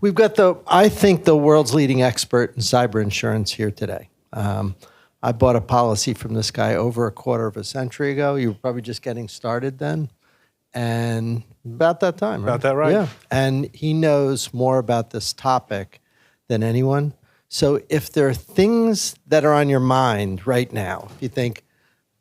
We've got I think the world's leading expert in cyber insurance here today. I bought a policy from this guy over a quarter of a century ago. You were probably just getting started then. And about that time, right? About that right. Yeah. And he knows more about this topic than anyone. So if there are things that are on your mind right now, if you think,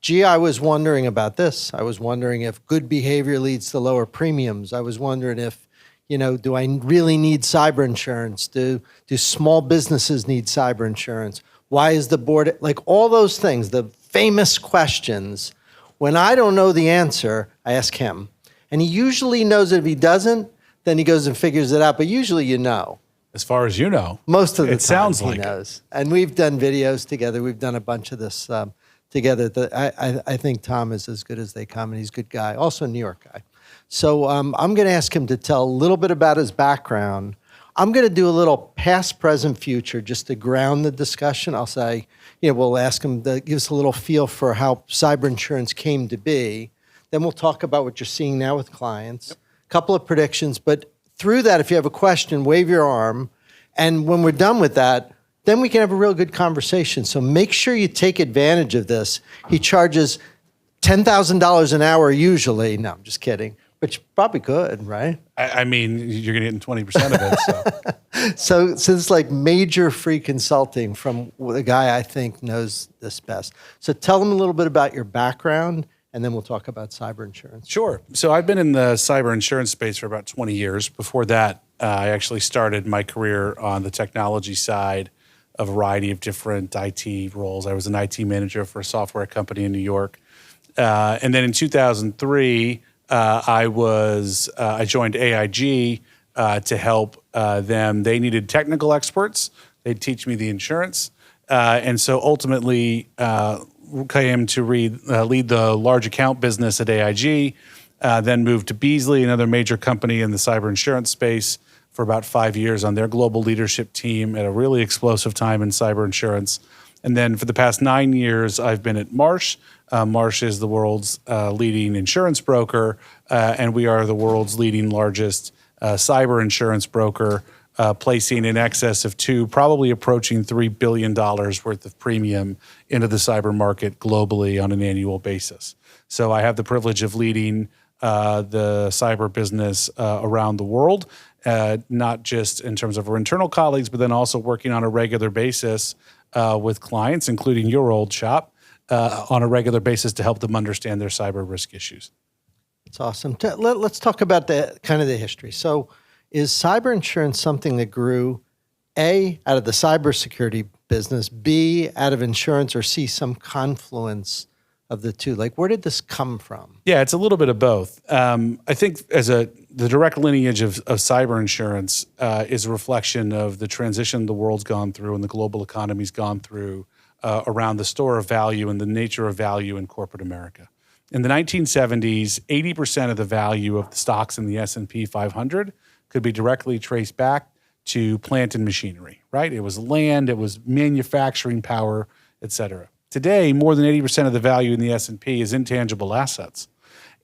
gee, I was wondering about this. I was wondering if good behavior leads to lower premiums. I was wondering if, do I really need cyber insurance? Do small businesses need cyber insurance? Why is the board, like all those things, the famous questions. When I don't know the answer, I ask him. And he usually knows it. If he doesn't, then he goes and figures it out. But usually you know. As far as you know. Most of the time sounds he like knows. And we've done videos together. We've done a bunch of this together. I think Tom is as good as they come, and he's a good guy. Also a New York guy. So I'm going to ask him to tell a little bit about his background. I'm going to do a little past, present, future just to ground the discussion. I'll say, we'll ask him to give us a little feel for how cyber insurance came to be. Then we'll talk about what you're seeing now with clients. Yep. A couple of predictions. But through that, if you have a question, wave your arm. And when we're done with that, then we can have a real good conversation. So make sure you take advantage of this. He charges $10,000 an hour usually. No, I'm just kidding. But you probably could, right? I mean, you're going to get 20% of it. So it's like major free consulting from the guy I think knows this best. So tell them a little bit about your background, and then we'll talk about cyber insurance. Sure. So I've been in the cyber insurance space for about 20 years. Before that, I actually started my career on the technology side, a variety of different IT roles. I was an IT manager for a software company in New York. And then in 2003, I joined AIG to help them. They needed technical experts. They'd teach me the insurance. And so ultimately came to lead the large account business at AIG, then moved to Beasley, another major company in the cyber insurance space, for about 5 years on their global leadership team at a really explosive time in cyber insurance. And then for the past 9 years, I've been at Marsh. Marsh is the world's leading insurance broker, and we are the world's leading largest cyber insurance broker, placing in excess of probably approaching $3 billion worth of premium into the cyber market globally on an annual basis. So I have the privilege of leading the cyber business around the world, not just in terms of our internal colleagues, but then also working on a regular basis with clients, including your old shop, on a regular basis to help them understand their cyber risk issues. That's awesome. Let's talk about the history. So is cyber insurance something that grew, A, out of the cybersecurity business, B, out of insurance, or C, some confluence of the two? Like, where did this come from? Yeah, it's a little bit of both. I think the direct lineage of cyber insurance is a reflection of the transition the world's gone through and the global economy's gone through around the store of value and the nature of value in corporate America. In the 1970s, 80% of the value of the stocks in the S&P 500 could be directly traced back to plant and machinery, right? It was land, it was manufacturing power, et cetera. Today, more than 80% of the value in the S&P is intangible assets.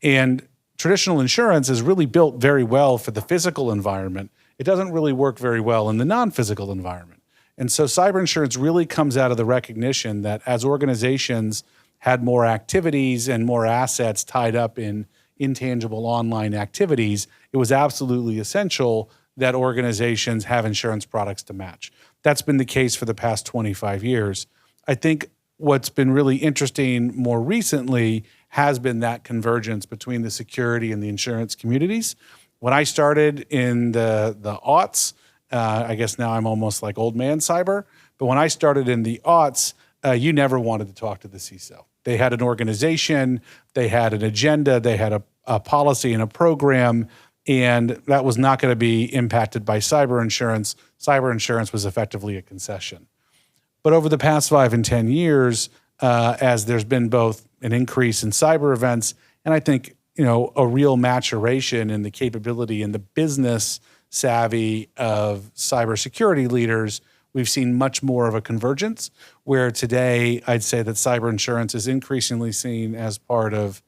And traditional insurance is really built very well for the physical environment. It doesn't really work very well in the non-physical environment. And so cyber insurance really comes out of the recognition that as organizations had more activities and more assets tied up in intangible online activities, it was absolutely essential that organizations have insurance products to match. That's been the case for the past 25 years. I think what's been really interesting more recently has been that convergence between the security and the insurance communities. When I started in the aughts, I guess now I'm almost like old man cyber, but when I started in the aughts, you never wanted to talk to the CISO. They had an organization, they had an agenda, they had a policy and a program, and that was not going to be impacted by cyber insurance. Cyber insurance was effectively a concession. But over the past 5 and 10 years, as there's been both an increase in cyber events and I think a real maturation in the capability and the business savvy of cybersecurity leaders, we've seen much more of a convergence where today I'd say that cyber insurance is increasingly seen as part of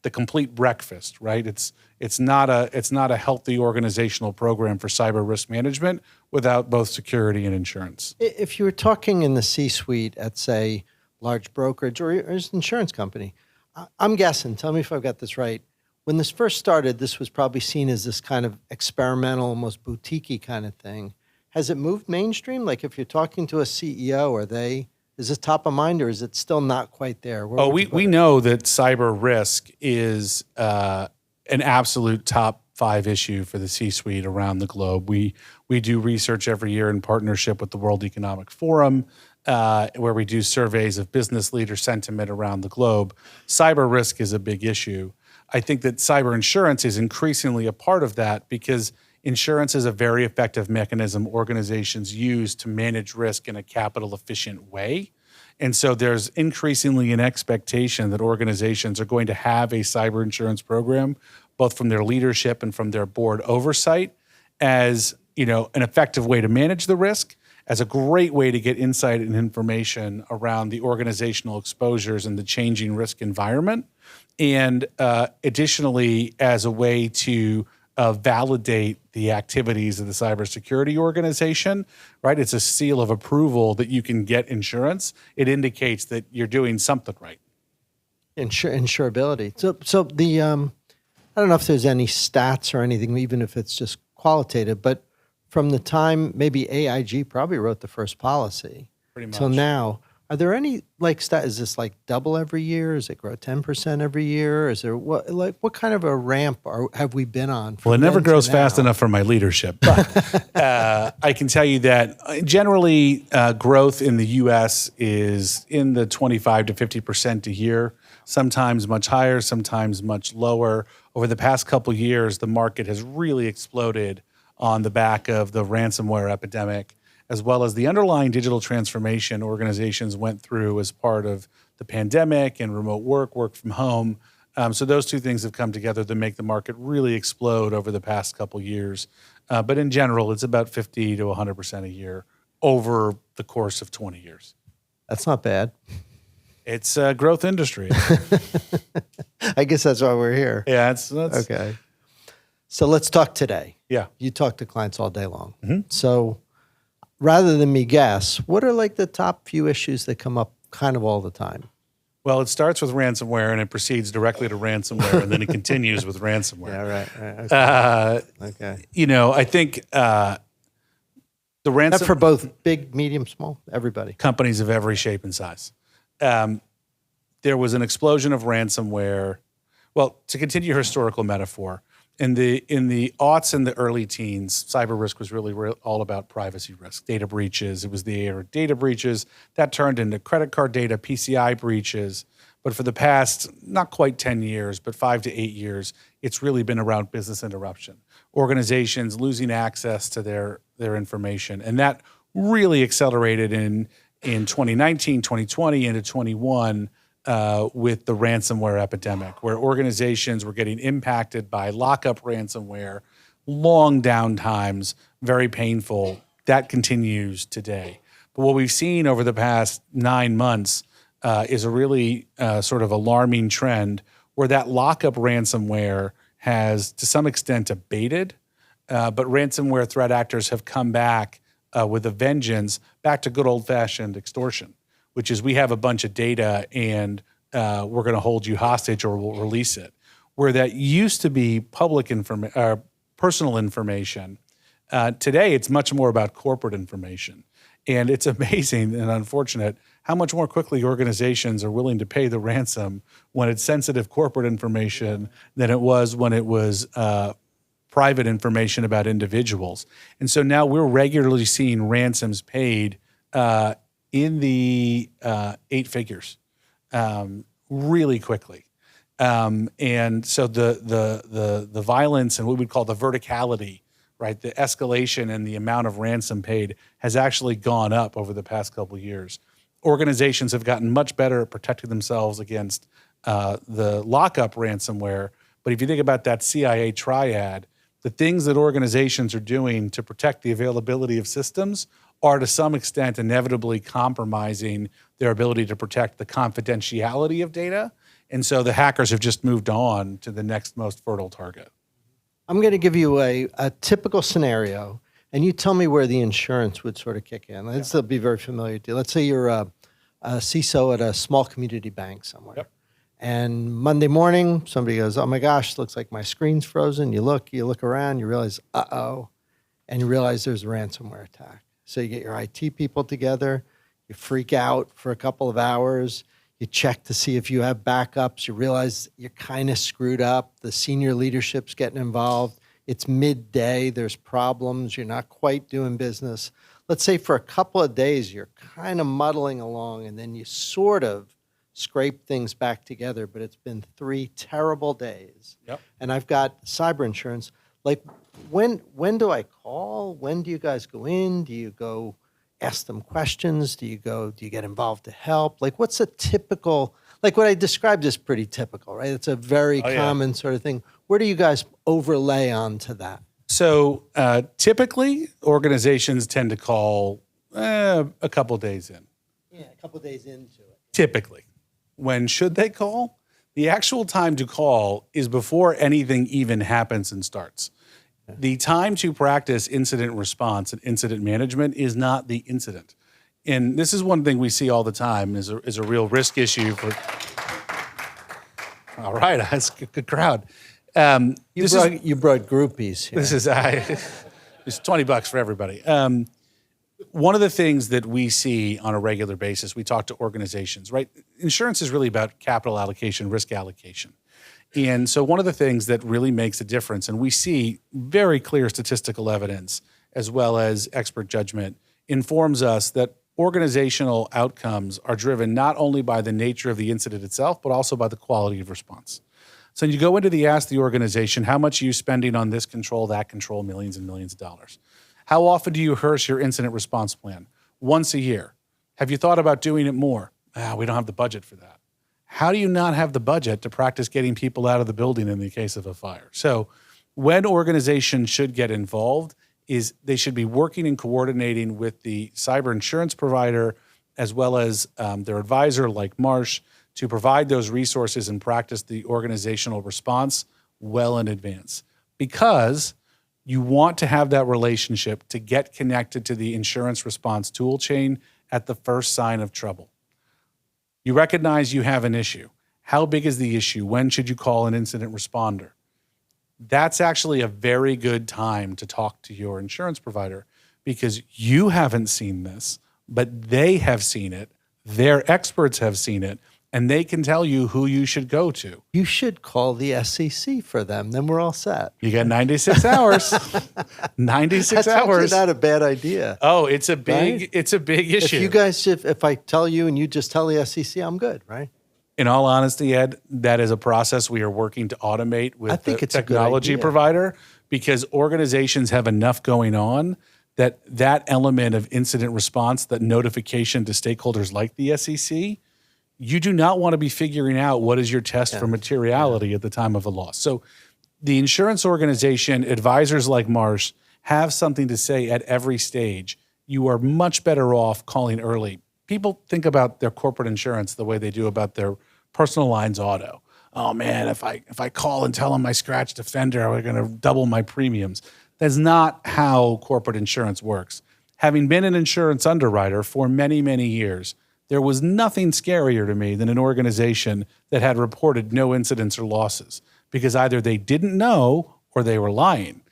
the complete breakfast, right? It's not a healthy organizational program for cyber risk management without both security and insurance. If you were talking in the C-suite at, say, large brokerage or an insurance company, I'm guessing, tell me if I've got this right, when this first started, this was probably seen as this kind of experimental, almost boutique-y kind of thing. Has it moved mainstream? Like if you're talking to a CEO, is this top of mind or is it still not quite there? We know that cyber risk is an absolute top 5 issue for the C-suite around the globe. We do research every year in partnership with the World Economic Forum, where we do surveys of business leader sentiment around the globe. Cyber risk is a big issue. I think that cyber insurance is increasingly a part of that because insurance is a very effective mechanism organizations use to manage risk in a capital efficient way. And so there's increasingly an expectation that organizations are going to have a cyber insurance program, both from their leadership and from their board oversight, as an effective way to manage the risk, as a great way to get insight and information around the organizational exposures and the changing risk environment, and additionally as a way to validate the activities of the cybersecurity organization, right? It's a seal of approval that you can get insurance. It indicates that you're doing something right. Insurability. So the I don't know if there's any stats or anything, even if it's just qualitative, but from the time maybe AIG probably wrote the first policy till now, are there any stat? Is this double every year? Does it grow 10% every year? Is there what kind of a ramp have we been on? Well, it never grows fast enough for my leadership, but I can tell you that generally growth in the U.S. is in the 25 to 50% a year. Sometimes much higher, sometimes much lower. Over the past couple of years, the market has really exploded on the back of the ransomware epidemic, as well as the underlying digital transformation organizations went through as part of the pandemic and remote work from home. So those two things have come together to make the market really explode over the past couple years. But in general, it's about 50 to 100% a year over the course of 20 years. That's not bad. It's a growth industry. I guess that's why we're here. Yeah, that's okay. So let's talk today. Yeah. You talk to clients all day long. Mm-hmm. So rather than me guess, what are the top few issues that come up kind of all the time? Well, it starts with ransomware and it proceeds directly to ransomware and then it continues with ransomware. Yeah, right. Okay. I think the ransom... That's for both big, medium, small, everybody. Companies of every shape and size. There was an explosion of ransomware. Well, to continue your historical metaphor, in the aughts and the early teens, cyber risk was really all about privacy risk, data breaches. It was the era of data breaches. That turned into credit card data, PCI breaches. But for the past, not quite 10 years, but 5 to 8 years, it's really been around business interruption. Organizations losing access to their information. And that really accelerated in 2019, 2020, into 21, with the ransomware epidemic, where organizations were getting impacted by lockup ransomware, long downtimes, very painful. That continues today. But what we've seen over the past 9 months is a really sort of alarming trend where that lockup ransomware has, to some extent, abated, but ransomware threat actors have come back with a vengeance, back to good old-fashioned extortion, which is we have a bunch of data and we're going to hold you hostage or we'll release it. Where that used to be public personal information, today it's much more about corporate information. And it's amazing and unfortunate how much more quickly organizations are willing to pay the ransom when it's sensitive corporate information than it was when it was private information about individuals. And so now we're regularly seeing ransoms paid in the 8 figures really quickly. And so the violence and what we'd call the verticality, right, the escalation and the amount of ransom paid has actually gone up over the past couple of years. Organizations have gotten much better at protecting themselves against the lockup ransomware. But if you think about that CIA triad, the things that organizations are doing to protect the availability of systems are to some extent inevitably compromising their ability to protect the confidentiality of data And so the hackers have just moved on to the next most fertile target. I'm going to give you a typical scenario, and you tell me where the insurance would sort of kick in. This will be very familiar to you. Let's say you're a CISO at a small community bank somewhere. Yep. And Monday morning, somebody goes, oh my gosh, looks like my screen's frozen. You look around, you realize, uh-oh, and you realize there's a ransomware attack. So you get your IT people together, you freak out for a couple of hours, you check to see if you have backups, you realize you're kind of screwed up, the senior leadership's getting involved, it's midday, there's problems, you're not quite doing business. Let's say for a couple of days, you're kind of muddling along, and then you sort of scrape things back together, but it's been 3 terrible days. Yep. And I've got cyber insurance. Like, when do I call? When do you guys go in? Do you go ask them questions? Do you get involved to help? Like, what's a typical, like what I described is pretty typical, right? It's a very common sort of thing. Where do you guys overlay onto that? So typically, organizations tend to call a couple days in. Yeah, a couple days into it. Typically. When should they call? The actual time to call is before anything even happens and starts. The time to practice incident response and incident management is not the incident. And this is one thing we see all the time is a real risk issue for. All right, that's a good crowd. You brought groupies here. This is it's $20 for everybody. One of the things that we see on a regular basis, we talk to organizations, right? Insurance is really about capital allocation, risk allocation. And so one of the things that really makes a difference, and we see very clear statistical evidence as well as expert judgment, informs us that organizational outcomes are driven not only by the nature of the incident itself, but also by the quality of response. So you go into ask the organization, how much are you spending on this control, that control, millions and millions of dollars? How often do you rehearse your incident response plan? Once a year. Have you thought about doing it more? We don't have the budget for that. How do you not have the budget to practice getting people out of the building in the case of a fire? So when organizations should get involved is they should be working and coordinating with the cyber insurance provider as well as their advisor like Marsh to provide those resources and practice the organizational response well in advance. Because you want to have that relationship to get connected to the insurance response tool chain at the first sign of trouble. You recognize you have an issue. How big is the issue? When should you call an incident responder? That's actually a very good time to talk to your insurance provider because you haven't seen this, but they have seen it. Their experts have seen it, and they can tell you who you should go to. You should call the SEC for them. Then we're all set. You got 96 hours. 96 That's hours. actually not a bad idea. Oh, it's a big, right? It's a big issue. If you guys, if I tell you and you just tell the SEC, I'm good, right? In all honesty, Ed, that is a process we are working to automate with the technology provider because organizations have enough going on that element of incident response, that notification to stakeholders like the SEC, you do not want to be figuring out what is your test for materiality at the time of a loss. So the insurance organization, advisors like Marsh, have something to say at every stage. You are much better off calling early. People think about their corporate insurance the way they do about their personal lines auto. Oh man, if I call and tell them I scratched a fender, we're going to double my premiums. That's not how corporate insurance works. Having been an insurance underwriter for many, many years, there was nothing scarier to me than an organization that had reported no incidents or losses because either they didn't know or they were lying.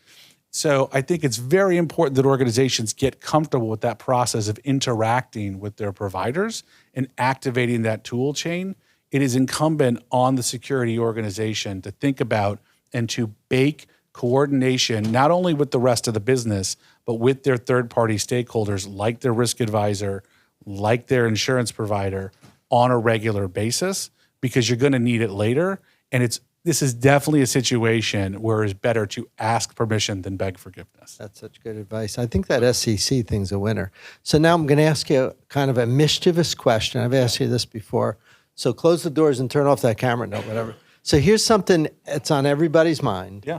So I think it's very important that organizations get comfortable with that process of interacting with their providers and activating that tool chain. It is incumbent on the security organization to think about and to bake coordination, not only with the rest of the business, but with their third-party stakeholders like their risk advisor, like their insurance provider on a regular basis, because you're going to need it later. And this is definitely a situation where it's better to ask permission than beg forgiveness. That's such good advice. I think that SEC thing's a winner. So now I'm going to ask you kind of a mischievous question. I've asked you this before. So close the doors and turn off that camera. No, whatever. So here's something that's on everybody's mind. Yeah.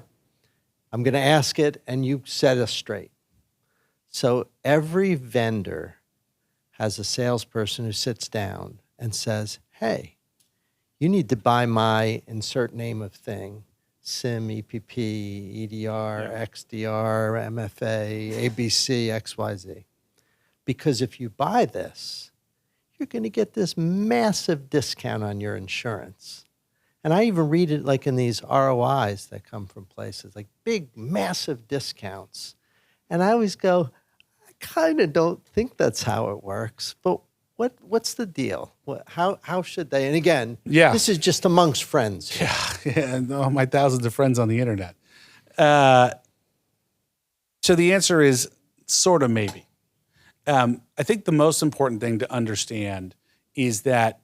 I'm going to ask it, and you set us straight. So every vendor has a salesperson who sits down and says, hey, you need to buy my insert name of thing, SIM, EPP, EDR, XDR, MFA, ABC, XYZ. Because if you buy this, you're going to get this massive discount on your insurance. And I even read it like in these ROIs that come from places, like big, massive discounts. And I always go, I kind of don't think that's how it works. But what's the deal? How should they? And again, this is just amongst friends. Yeah, no, my thousands of friends on the internet. So the answer is sort of maybe. I think the most important thing to understand is that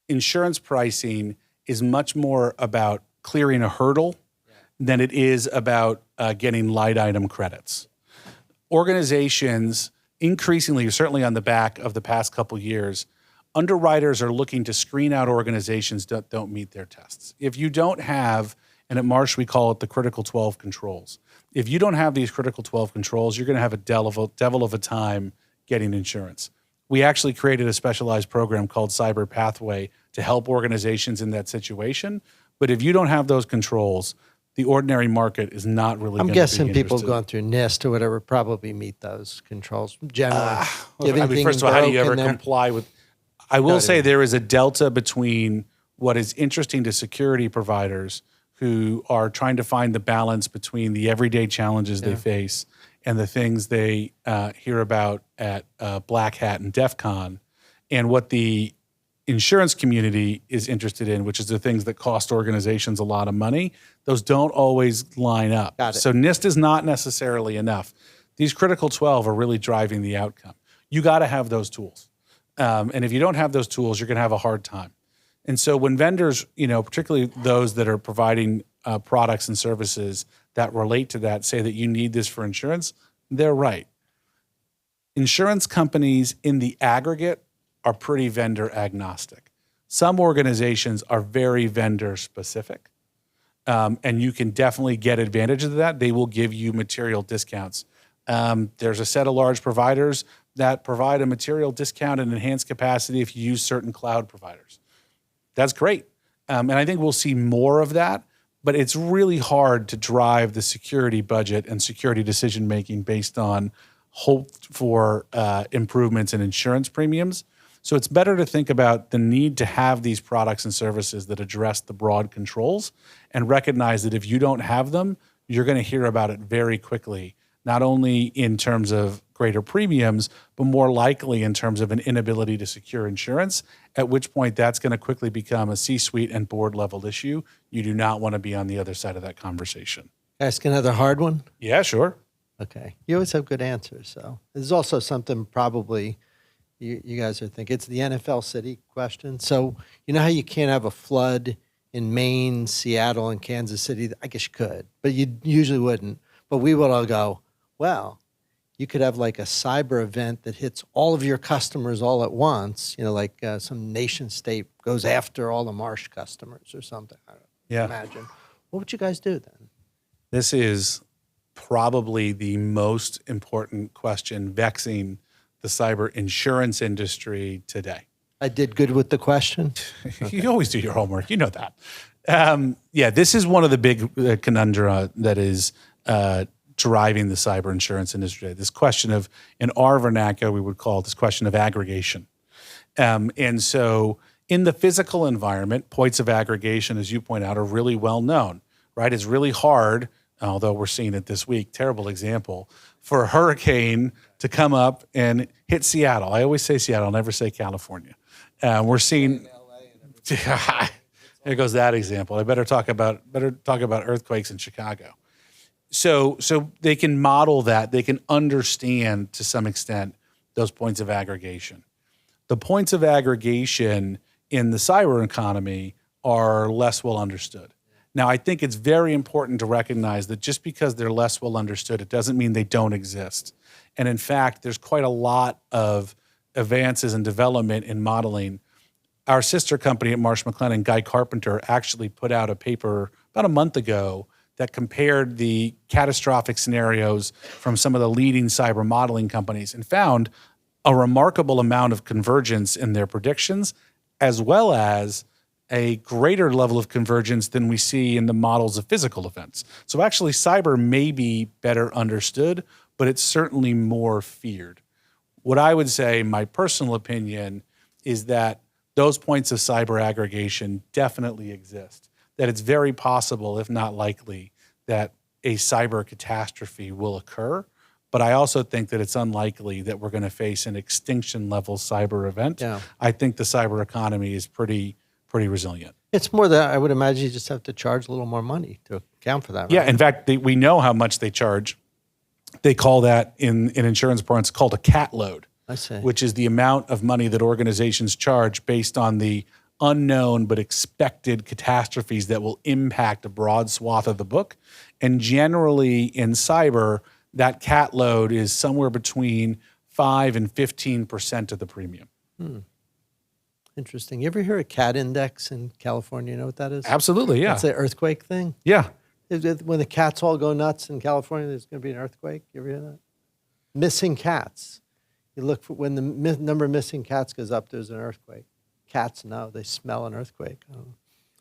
insurance pricing is much more about clearing a hurdle than it is about getting light item credits. Organizations increasingly, certainly on the back of the past couple years, underwriters are looking to screen out organizations that don't meet their tests. If you don't have, and at Marsh we call it the critical 12 controls. If you don't have these critical 12 controls, you're going to have a devil of a time getting insurance. We actually created a specialized program called Cyber Pathway to help organizations in that situation. But if you don't have those controls, the ordinary market is not really going to be interested. I'm guessing people going through NIST or whatever probably meet those controls generally. First of all, how do you ever comply with? I will say there is a delta between what is interesting to security providers who are trying to find the balance between the everyday challenges they face and the things they hear about at Black Hat and DEF CON, and what the insurance community is interested in, which is the things that cost organizations a lot of money. Those don't always line up. So NIST is not necessarily enough. These critical 12 are really driving the outcome. You got to have those tools. And if you don't have those tools, you're going to have a hard time. And so when vendors, particularly those that are providing products and services that relate to that, say that you need this for insurance, they're right. Insurance companies in the aggregate are pretty vendor agnostic. Some organizations are very vendor specific, and you can definitely get advantage of that. They will give you material discounts. There's a set of large providers that provide a material discount and enhanced capacity if you use certain cloud providers. That's great. And I think we'll see more of that, but it's really hard to drive the security budget and security decision-making based on hope for improvements in insurance premiums. So it's better to think about the need to have these products and services that address the broad controls and recognize that if you don't have them, you're going to hear about it very quickly, not only in terms of greater premiums, but more likely in terms of an inability to secure insurance, at which point that's going to quickly become a C-suite and board level issue. You do not want to be on the other side of that conversation. Ask another hard one? Yeah, sure. Okay. You always have good answers. So there's also something probably you guys are thinking. It's the NFL city question. So you know how you can't have a flood in Maine, Seattle, and Kansas City? I guess you could, but you usually wouldn't. But we would all go, well, you could have like a cyber event that hits all of your customers all at once, like some nation state goes after all the Marsh customers or something. I don't imagine. What would you guys do then? This is probably the most important question vexing the cyber insurance industry today. I did good with the question. You always do your homework. You know that. This is one of the big conundra that is driving the cyber insurance industry. This question of, in our vernacular, we would call it this question of aggregation. And so in the physical environment, points of aggregation, as you point out, are really well known, right? It's really hard, although we're seeing it this week, terrible example, for a hurricane to come up and hit Seattle. I always say Seattle, I'll never say California. We're seeing, there goes that example. I better talk about earthquakes in Chicago. So they can model that, they can understand to some extent those points of aggregation. The points of aggregation in the cyber economy are less well understood. Now, I think it's very important to recognize that just because they're less well understood, it doesn't mean they don't exist. And in fact, there's quite a lot of advances and development in modeling. Our sister company at Marsh McLennan, Guy Carpenter, actually put out a paper about a month ago that compared the catastrophic scenarios from some of the leading cyber modeling companies and found a remarkable amount of convergence in their predictions as well as a greater level of convergence than we see in the models of physical events. So actually, cyber may be better understood, but it's certainly more feared. What I would say, my personal opinion, is that those points of cyber aggregation definitely exist, that it's very possible, if not likely, that a cyber catastrophe will occur. But I also think that it's unlikely that we're going to face an extinction-level cyber event. Yeah. I think the cyber economy is pretty resilient. It's more that I would imagine you just have to charge a little more money to account for that. Right? Yeah, in fact, we know how much they charge. They call that, in insurance parlance, called a cat load. I see. Which is the amount of money that organizations charge based on the unknown but expected catastrophes that will impact a broad swath of the book. And generally in cyber, that cat load is somewhere between 5 and 15% of the premium. Interesting. You ever hear of cat index in California? You know what that is? Absolutely, yeah. That's the earthquake thing. Yeah. When the cats all go nuts in California, there's going to be an earthquake. You ever hear that? Missing cats. You look for when the number of missing cats goes up, there's an earthquake. Cats know, they smell an earthquake.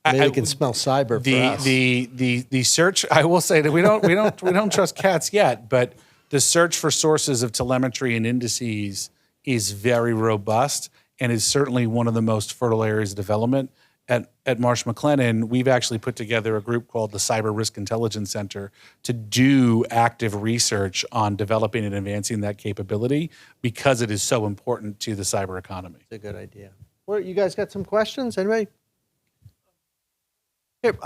Maybe they can smell cyber for us. The search, I will say that we don't trust cats yet, but the search for sources of telemetry and indices is very robust and is certainly one of the most fertile areas of development. At Marsh McLennan, we've actually put together a group called the Cyber Risk Intelligence Center to do active research on developing and advancing that capability because it is so important to the cyber economy. It's a good idea. Well, you guys got some questions? Anybody? Here,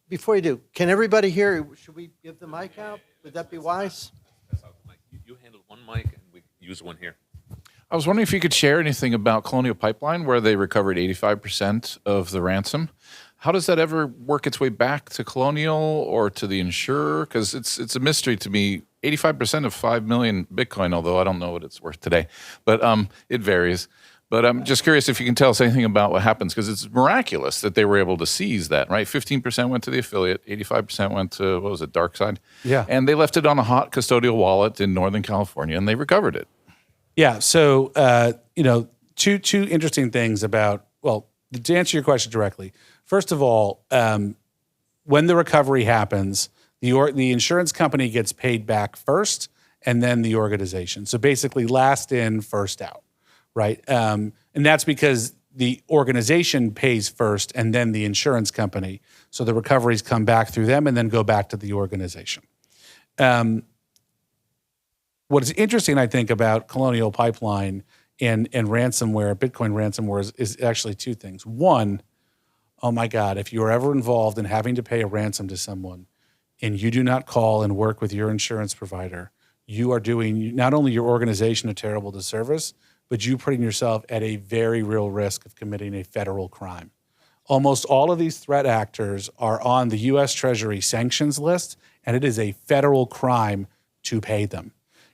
before you do, can everybody hear? Should we give the mic out? Would that be wise? You handled one mic, and we use one here. I was wondering if you could share anything about Colonial Pipeline, where they recovered 85% of the ransom. How does that ever work its way back to Colonial or to the insurer? Because it's a mystery to me. 85% of 5 million Bitcoin, although I don't know what it's worth today, but it varies. But I'm just curious if you can tell us anything about what happens, because it's miraculous that they were able to seize that, right? 15% went to the affiliate, 85% went to, what was it, DarkSide? Yeah. And they left it on a hot custodial wallet in Northern California, and they recovered it. Yeah. So, two interesting things about, well, to answer your question directly. First of all, when the recovery happens, the insurance company gets paid back first, and then the organization. So basically, last in, first out, right? And that's because the organization pays first, and then the insurance company. So the recoveries come back through them, and then go back to the organization. What is interesting, I think, about Colonial Pipeline and ransomware, Bitcoin ransomware, is actually two things. One, oh my God, if you are ever involved in having to pay a ransom to someone and you do not call and work with your insurance provider, you are doing not only your organization a terrible disservice, but you putting yourself at a very real risk of committing a federal crime. Almost all of these threat actors are on the U.S. Treasury sanctions list, and it is a federal crime to pay them.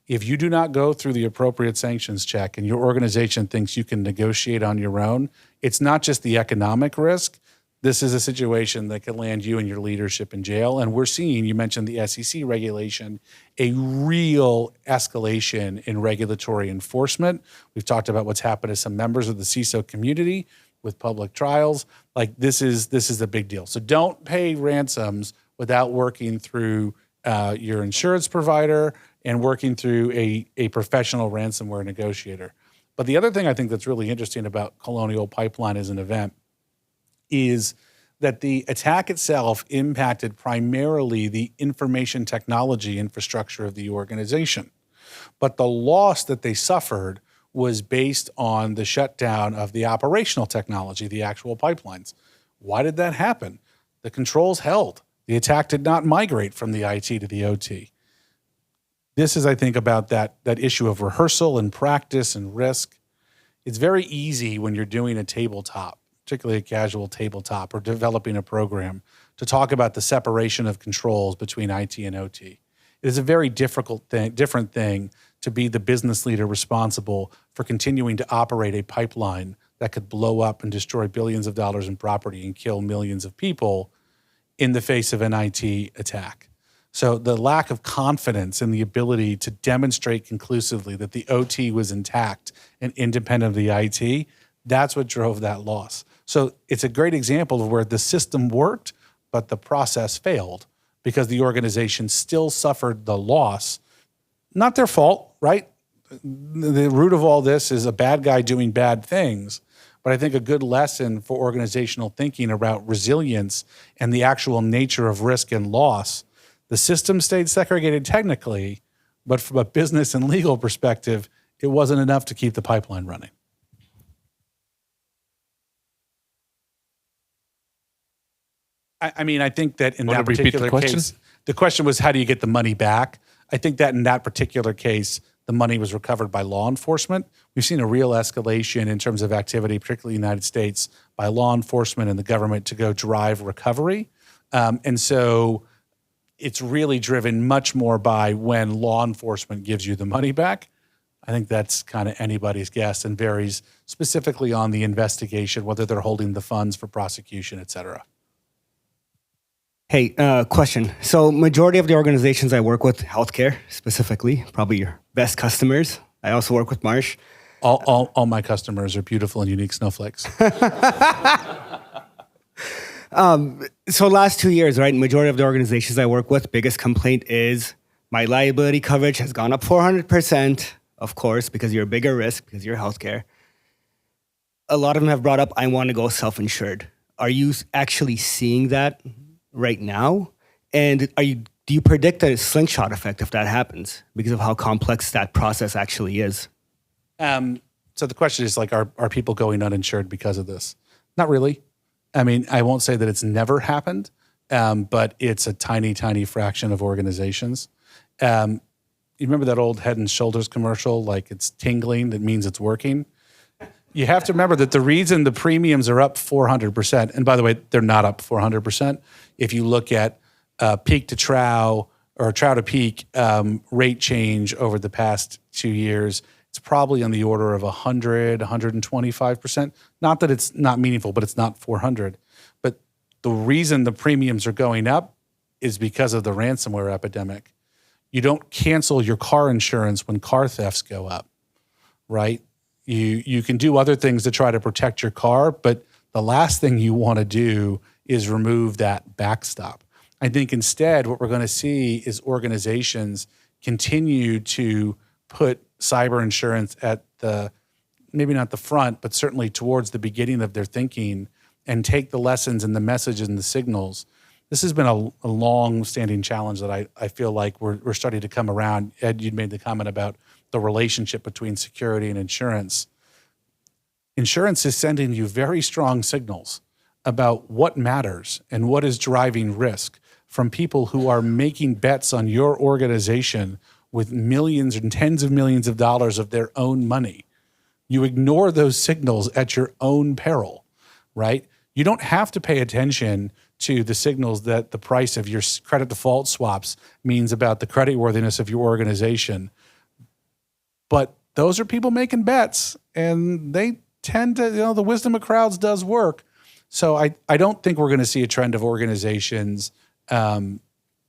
If you do not go through the appropriate sanctions check and your organization thinks you can negotiate on your own, it's not just the economic risk. This is a situation that could land you and your leadership in jail. And we're seeing, you mentioned the SEC regulation, a real escalation in regulatory enforcement. We've talked about what's happened to some members of the CISO community with public trials. Like this is a big deal. So don't pay ransoms without working through your insurance provider and working through a professional ransomware negotiator. But the other thing I think that's really interesting about Colonial Pipeline as an event is that the attack itself impacted primarily the information technology infrastructure of the organization. But the loss that they suffered was based on the shutdown of the operational technology, the actual pipelines. Why did that happen? The controls held. The attack did not migrate from the IT to the OT. This is, I think, about that issue of rehearsal and practice and risk. It's very easy when you're doing a tabletop, particularly a casual tabletop or developing a program, to talk about the separation of controls between IT and OT. It is a very different thing to be the business leader responsible for continuing to operate a pipeline that could blow up and destroy billions of dollars in property and kill millions of people in the face of an IT attack. So the lack of confidence in the ability to demonstrate conclusively that the OT was intact and independent of the IT, That's what drove that loss. So it's a great example of where the system worked, but the process failed because the organization still suffered the loss. Not their fault, right? The root of all this is a bad guy doing bad things. But I think a good lesson for organizational thinking about resilience and the actual nature of risk and loss. The system stayed segregated technically, but from a business and legal perspective, it wasn't enough to keep the pipeline running. I mean, I think that in that particular case, the question was, how do you get the money back? I think that in that particular case, the money was recovered by law enforcement. We've seen a real escalation in terms of activity, particularly in the United States, by law enforcement and the government to go drive recovery. And so it's really driven much more by when law enforcement gives you the money back. I think that's kind of anybody's guess and varies specifically on the investigation, whether they're holding the funds for prosecution, et cetera. Hey, question. So majority of the organizations I work with, healthcare specifically, probably your best customers. I also work with Marsh. All my customers are beautiful and unique snowflakes. So last 2 years, right, majority of the organizations I work with, biggest complaint is my liability coverage has gone up 400%, of course, because you're a bigger risk, because you're healthcare. A lot of them have brought up, I want to go self-insured. Are you actually seeing that right now? And do you predict a slingshot effect if that happens because of how complex that process actually is? So the question is like, are people going uninsured because of this? Not really. I mean, I won't say that it's never happened, but it's a tiny, tiny fraction of organizations. You remember that old Head and Shoulders commercial, like it's tingling, that means it's working? You have to remember that the reason the premiums are up 400%, and by the way, they're not up 400%. If you look at peak to trough or trough to peak rate change over the past 2 years, it's probably on the order of 100, 125%. Not that it's not meaningful, but it's not 400. But the reason the premiums are going up is because of the ransomware epidemic. You don't cancel your car insurance when car thefts go up, right? You can do other things to try to protect your car, but the last thing you want to do is remove that backstop. I think instead what we're going to see is organizations continue to put cyber insurance at the, maybe not the front, but certainly towards the beginning of their thinking and take the lessons and the messages and the signals. This has been a long-standing challenge that I feel like we're starting to come around. Ed, you'd made the comment about the relationship between security and insurance. Insurance is sending you very strong signals about what matters and what is driving risk from people who are making bets on your organization with millions and tens of millions of dollars of their own money. You ignore those signals at your own peril, right? You don't have to pay attention to the signals that the price of your credit default swaps means about the creditworthiness of your organization. But those are people making bets, and they tend to, the wisdom of crowds does work. So I don't think we're going to see a trend of organizations canceling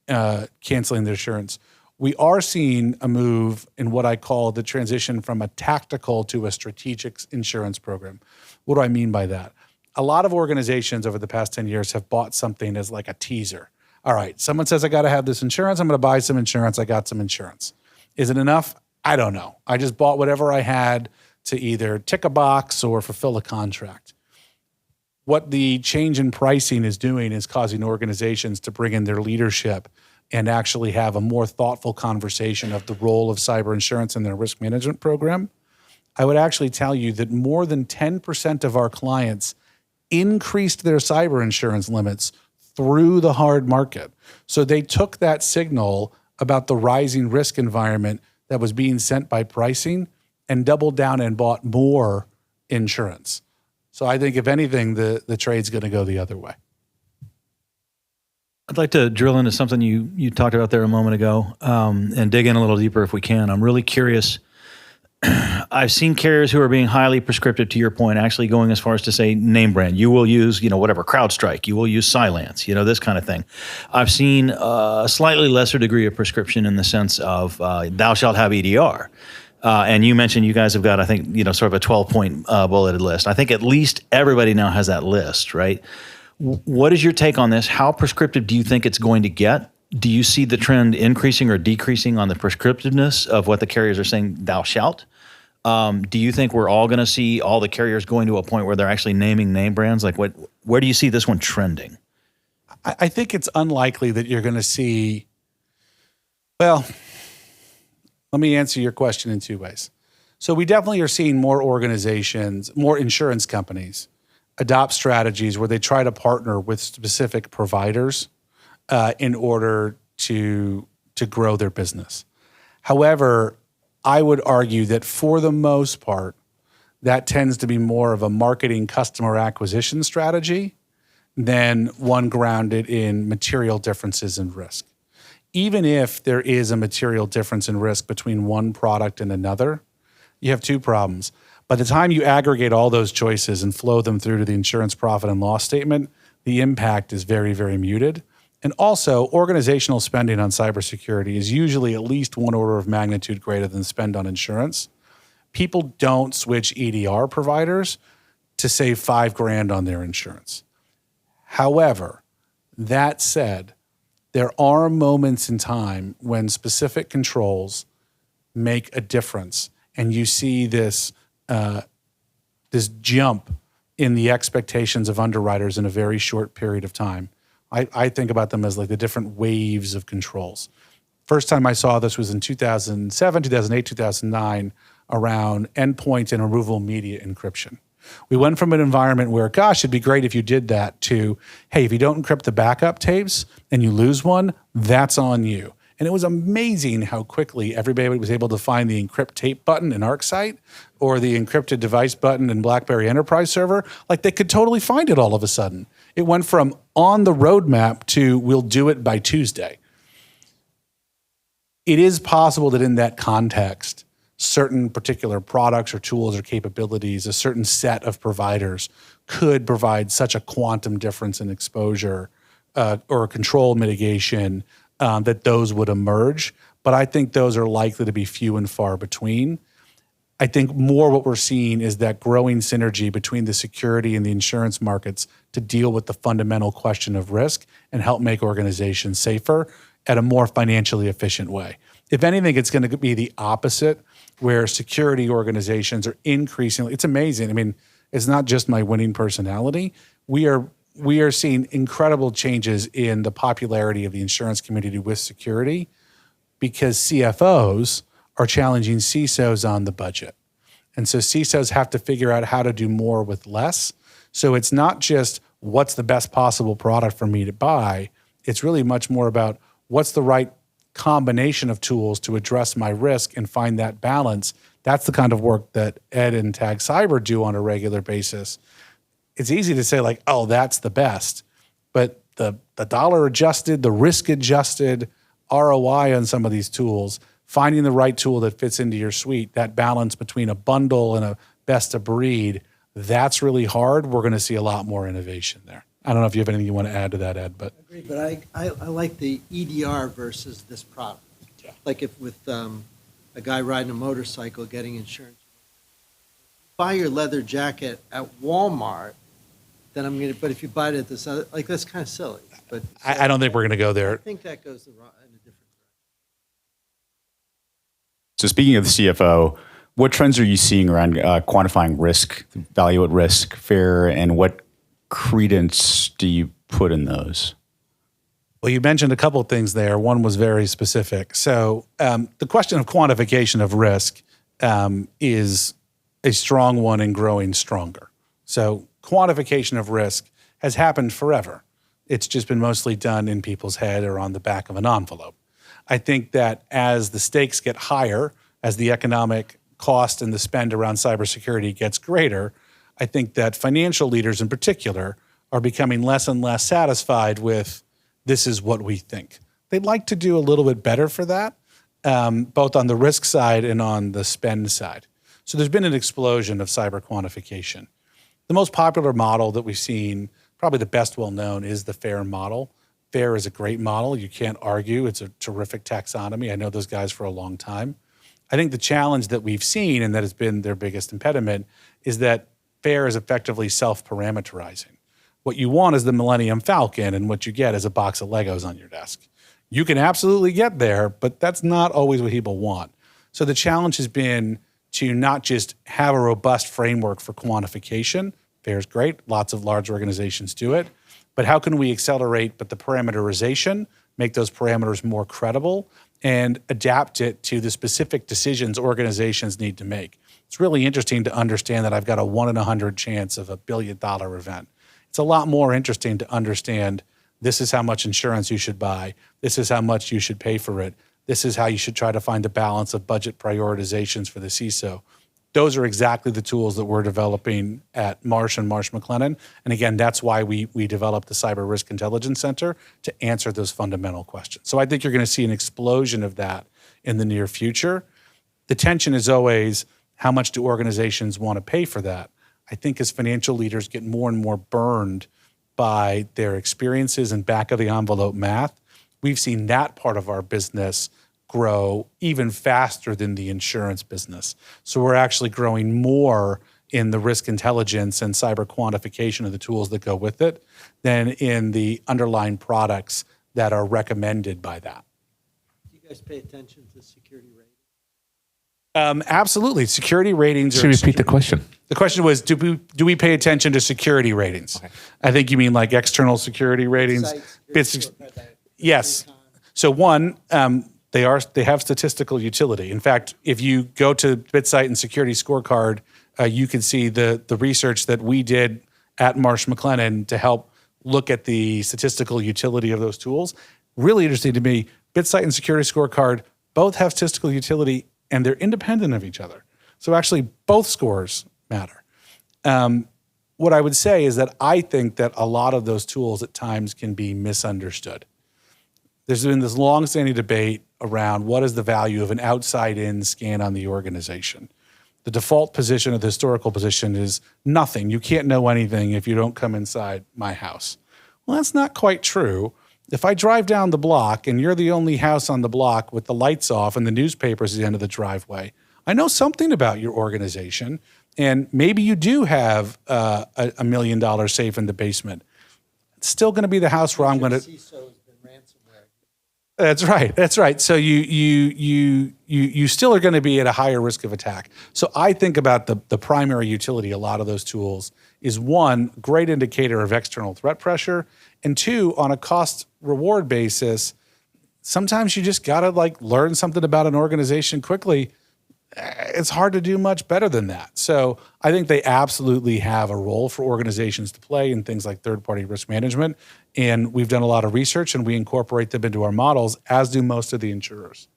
their insurance. We are seeing a move in what I call the transition from a tactical to a strategic insurance program. What do I mean by that? A lot of organizations over the past 10 years have bought something as like a teaser. All right, someone says I got to have this insurance. I'm going to buy some insurance. I got some insurance. Is it enough? I don't know. I just bought whatever I had to either tick a box or fulfill a contract. What the change in pricing is doing is causing organizations to bring in their leadership and actually have a more thoughtful conversation of the role of cyber insurance in their risk management program. I would actually tell you that more than 10% of our clients increased their cyber insurance limits through the hard market. So they took that signal about the rising risk environment that was being sent by pricing and doubled down and bought more insurance. So I think if anything, the trade's going to go the other way. I'd like to drill into something you talked about there a moment ago and dig in a little deeper if we can. I'm really curious. I've seen carriers who are being highly prescriptive, to your point, actually going as far as to say name brand. You will use, whatever, CrowdStrike. You will use Cylance, this kind of thing. I've seen a slightly lesser degree of prescription in the sense of thou shalt have EDR. And you mentioned you guys have got, I think, sort of a 12-point bulleted list. I think at least everybody now has that list, right? What is your take on this? How prescriptive do you think it's going to get? Do you see the trend increasing or decreasing on the prescriptiveness of what the carriers are saying, thou shalt? Do you think we're all going to see all the carriers going to a point where they're actually naming name brands? Like, where do you see this one trending? I think it's unlikely that you're going to see, well, let me answer your question in two ways. So we definitely are seeing more organizations, more insurance companies adopt strategies where they try to partner with specific providers in order to grow their business. However, I would argue that for the most part, that tends to be more of a marketing customer acquisition strategy than one grounded in material differences in risk. Even if there is a material difference in risk between one product and another, you have two problems. By the time you aggregate all those choices and flow them through to the insurance profit and loss statement, the impact is very, very muted. And also, organizational spending on cybersecurity is usually at least one order of magnitude greater than spend on insurance. People don't switch EDR providers to save $5,000 on their insurance. However, that said, there are moments in time when specific controls make a difference, and you see this jump in the expectations of underwriters in a very short period of time. I think about them as like the different waves of controls. First time I saw this was in 2007, 2008, 2009 around endpoint and removable media encryption. We went from an environment where, gosh, it'd be great if you did that to, hey, if you don't encrypt the backup tapes and you lose one, that's on you. And it was amazing how quickly everybody was able to find the encrypt tape button in ArcSight or the encrypted device button in BlackBerry Enterprise Server. Like they could totally find it all of a sudden. It went from on the roadmap to we'll do it by Tuesday. It is possible that in that context, certain particular products or tools or capabilities, a certain set of providers could provide such a quantum difference in exposure or control mitigation that those would emerge. But I think those are likely to be few and far between. I think more what we're seeing is that growing synergy between the security and the insurance markets to deal with the fundamental question of risk and help make organizations safer at a more financially efficient way. If anything, it's going to be the opposite, where security organizations are increasingly, it's amazing. I mean, it's not just my winning personality. We are seeing incredible changes in the popularity of the insurance community with security because CFOs are challenging CISOs on the budget. And so CISOs have to figure out how to do more with less. So it's not just what's the best possible product for me to buy. It's really much more about what's the right combination of tools to address my risk and find that balance. That's the kind of work that Ed and Tag Cyber do on a regular basis. It's easy to say like, oh, that's the best. But the dollar adjusted, the risk adjusted ROI on some of these tools, finding the right tool that fits into your suite, that balance between a bundle and a best of breed, that's really hard. We're going to see a lot more innovation there. I don't know if you have anything you want to add to that, Ed, but I agree, but I like the EDR versus this product. Yeah. Like if with a guy riding a motorcycle getting insurance. Buy your leather jacket at Walmart, then I'm going to, but if you buy it at this other, like that's kind of silly. But I don't think we're going to go I there. think that goes in a different direction. So speaking of the CFO, what trends are you seeing around quantifying risk, value at risk, fair, and what credence do you put in those? Well, you mentioned a couple of things there. One was very specific. So the question of quantification of risk is a strong one and growing stronger. So quantification of risk has happened forever. It's just been mostly done in people's head or on the back of an envelope. I think that as the stakes get higher, as the economic cost and the spend around cybersecurity gets greater, I think that financial leaders in particular are becoming less and less satisfied with this is what we think. They'd like to do a little bit better for that, both on the risk side and on the spend side. So there's been an explosion of cyber quantification. The most popular model that we've seen, probably the best well-known, is the FAIR model. FAIR is a great model. You can't argue. It's a terrific taxonomy. I know those guys for a long time. I think the challenge that we've seen, and that has been their biggest impediment, is that FAIR is effectively self-parameterizing. What you want is the Millennium Falcon, and what you get is a box of Legos on your desk. You can absolutely get there, but that's not always what people want. So the challenge has been to not just have a robust framework for quantification. FAIR is great. Lots of large organizations do it. But how can we accelerate the parameterization, make those parameters more credible, and adapt it to the specific decisions organizations need to make? It's really interesting to understand that I've got a 1 in 100 chance of $1 billion event. It's a lot more interesting to understand this is how much insurance you should buy. This is how much you should pay for it. This is how you should try to find a balance of budget prioritizations for the CISO. Those are exactly the tools that we're developing at Marsh and Marsh McLennan. And again, that's why we developed the Cyber Risk Intelligence Center to answer those fundamental questions. So I think you're going to see an explosion of that in the near future. The tension is always, how much do organizations want to pay for that? I think as financial leaders get more and more burned by their experiences and back of the envelope math, we've seen that part of our business grow even faster than the insurance business. So we're actually growing more in the risk intelligence and cyber quantification of the tools that go with it than in the underlying products that are recommended by that. Do you guys pay attention to security ratings? Absolutely. Security ratings Should repeat the question. The question was, do we pay attention to security ratings? Okay. I think you mean like external security ratings. Yes. So one, they have statistical utility. In fact, if you go to BitSight and Security Scorecard, you can see the research that we did at Marsh McLennan to help look at the statistical utility of those tools. Really interesting to me, BitSight and Security Scorecard both have statistical utility, and they're independent of each other. So actually, both scores matter. What I would say is that I think that a lot of those tools at times can be misunderstood. There's been this long-standing debate around what is the value of an outside-in scan on the organization. The default position or the historical position is nothing. You can't know anything if you don't come inside my house. Well, that's not quite true. If I drive down the block and you're the only house on the block with the lights off and the newspaper's at the end of the driveway, I know something about your organization, and maybe you do have a $1 million safe in the basement. It's still going to be the house where I'm going to... That's right. That's right. So you still are going to be at a higher risk of attack. So I think about the primary utility, a lot of those tools, is one, great indicator of external threat pressure, and two, on a cost reward basis, sometimes you just got to learn something about an organization quickly. It's hard to do much better than that. So I think they absolutely have a role for organizations to play in things like third-party risk management. And we've done a lot of research and we incorporate them into our models, as do most of the insurers.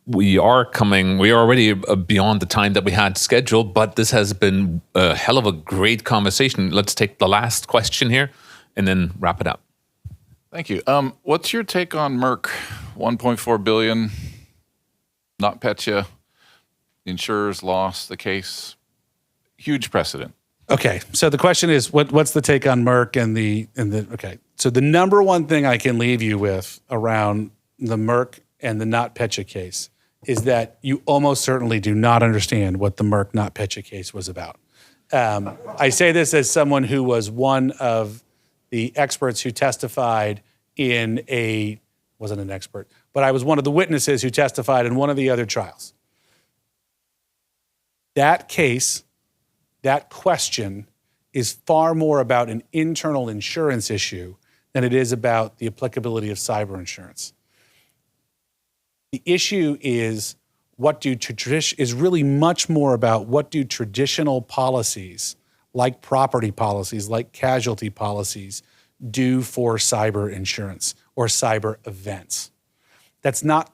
We are already beyond the time that we had scheduled, but this has been a hell of a great conversation. Let's take the last question here and then wrap it up. Thank you. What's your take on Merck? 1.4 billion, not Petya. The insurers lost the case. Huge precedent. Okay, so the question is, what's the take on Merck okay. So the number one thing I can leave you with around the Merck and the not Petya case is that you almost certainly do not understand what the Merck not Petya case was about. I say this as someone who was one of the experts who testified wasn't an expert, but I was one of the witnesses who testified in one of the other trials. That case, that question, is far more about an internal insurance issue than it is about the applicability of cyber insurance. The issue is really much more about what do traditional policies, like property policies, like casualty policies, do for cyber insurance or cyber events. That's not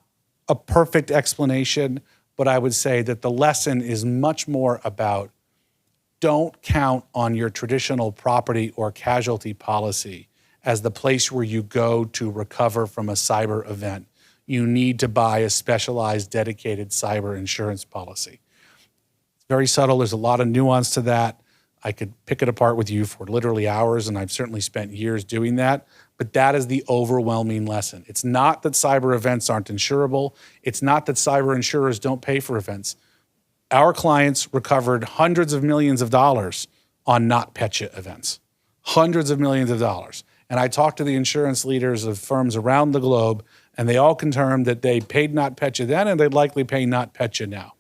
a perfect explanation, but I would say that the lesson is much more about don't count on your traditional property or casualty policy as the place where you go to recover from a cyber event. You need to buy a specialized, dedicated cyber insurance policy. It's very subtle. There's a lot of nuance to that. I could pick it apart with you for literally hours, and I've certainly spent years doing that. But that is the overwhelming lesson. It's not that cyber events aren't insurable. It's not that cyber insurers don't pay for events. Our clients recovered hundreds of millions of dollars on NotPetya events, hundreds of millions of dollars. And I talked to the insurance leaders of firms around the globe, and they all confirmed that they paid NotPetya then, and they'd likely pay NotPetya now.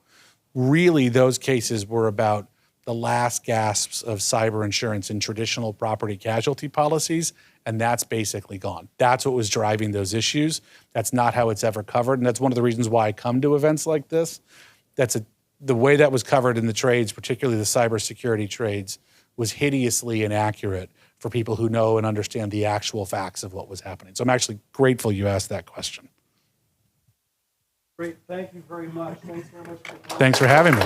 Really, those cases were about the last gasps of cyber insurance in traditional property casualty policies, and that's basically gone. That's what was driving those issues. That's not how it's ever covered, and that's one of the reasons why I come to events like this. The way that was covered in the trades, particularly the cybersecurity trades, was hideously inaccurate for people who know and understand the actual facts of what was happening. So I'm actually grateful you asked that question. Great. Thank you very much. Thanks very much for Thanks for having me.